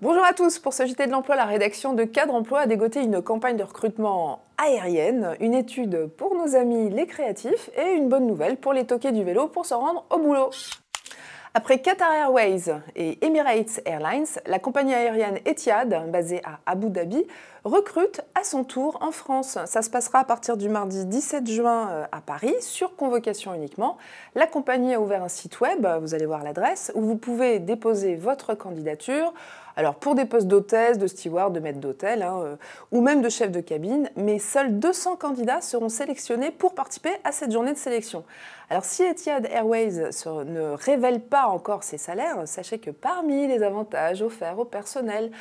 Bonjour à tous, pour ce JT de l'emploi, la rédaction de Cadre Emploi a dégoté une campagne de recrutement aérienne, une étude pour nos amis les créatifs et une bonne nouvelle pour les toqués du vélo pour se rendre au boulot. Après Qatar Airways et Emirates Airlines, la compagnie aérienne Etihad, basée à Abu Dhabi, recrute à son tour en France. Ça se passera à partir du mardi 17 juin à Paris, sur convocation uniquement. La compagnie a ouvert un site web, vous allez voir l'adresse, où vous pouvez déposer votre candidature. Alors pour des postes d'hôtesse, de steward, de maître d'hôtel, ou même de chef de cabine, mais seuls 200 candidats seront sélectionnés pour participer à cette journée de sélection. Alors si Etihad Airways ne révèle pas encore ses salaires, sachez que parmi les avantages offerts au personnel,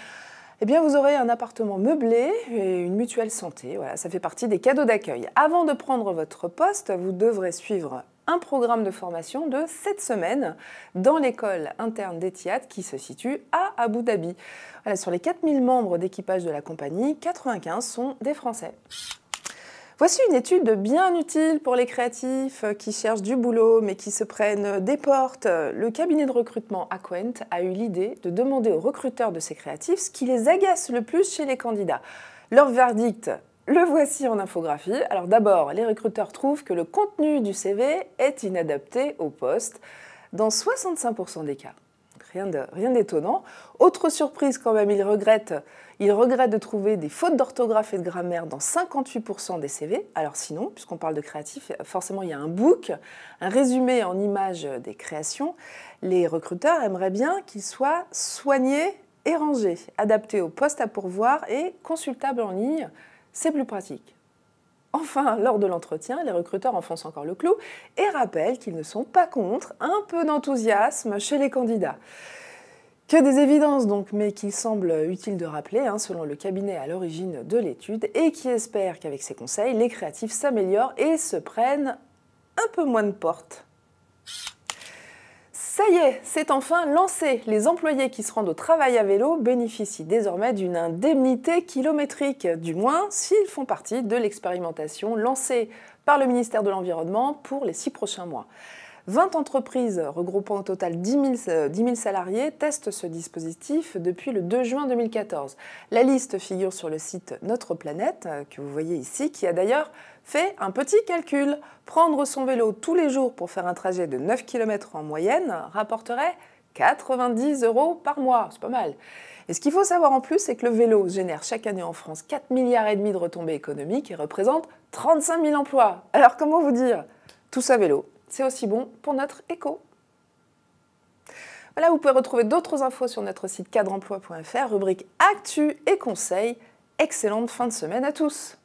eh bien vous aurez un appartement meublé et une mutuelle santé. Voilà, ça fait partie des cadeaux d'accueil. Avant de prendre votre poste, vous devrez suivre un programme de formation de 7 semaines dans l'école interne d'Etihad qui se situe à Abu Dhabi. Voilà, sur les 4000 membres d'équipage de la compagnie, 95 sont des Français. Voici une étude bien utile pour les créatifs qui cherchent du boulot mais qui se prennent des portes. Le cabinet de recrutement Aquent a eu l'idée de demander aux recruteurs de ces créatifs ce qui les agace le plus chez les candidats. Leur verdict, le voici en infographie. Alors d'abord, les recruteurs trouvent que le contenu du CV est inadapté au poste dans 65% des cas. Rien d'étonnant. Autre surprise quand même, ils regrettent de trouver des fautes d'orthographe et de grammaire dans 58% des CV. Alors sinon, puisqu'on parle de créatif, forcément il y a un book, un résumé en images des créations. Les recruteurs aimeraient bien qu'il soit soigné et rangé, adapté au poste à pourvoir et consultable en ligne. C'est plus pratique. Enfin, lors de l'entretien, les recruteurs enfoncent encore le clou et rappellent qu'ils ne sont pas contre un peu d'enthousiasme chez les candidats. Que des évidences donc, mais qu'il semble utile de rappeler, selon le cabinet à l'origine de l'étude, et qui espère qu'avec ces conseils, les créatifs s'améliorent et se prennent un peu moins de portes. Ça y est, c'est enfin lancé. Les employés qui se rendent au travail à vélo bénéficient désormais d'une indemnité kilométrique, du moins s'ils font partie de l'expérimentation lancée par le ministère de l'Environnement pour les 6 prochains mois. 20 entreprises regroupant au total 10 000 salariés testent ce dispositif depuis le 2 juin 2014. La liste figure sur le site Notre Planète, que vous voyez ici, qui a d'ailleurs fait un petit calcul. Prendre son vélo tous les jours pour faire un trajet de 9 km en moyenne rapporterait 90 € par mois. C'est pas mal. Et ce qu'il faut savoir en plus, c'est que le vélo génère chaque année en France 4,5 milliards de retombées économiques et représente 35 000 emplois. Alors comment vous dire? Tout ça vélo. C'est aussi bon pour notre éco. Voilà, vous pouvez retrouver d'autres infos sur notre site cadreemploi.fr, rubrique Actu et conseils. Excellente fin de semaine à tous!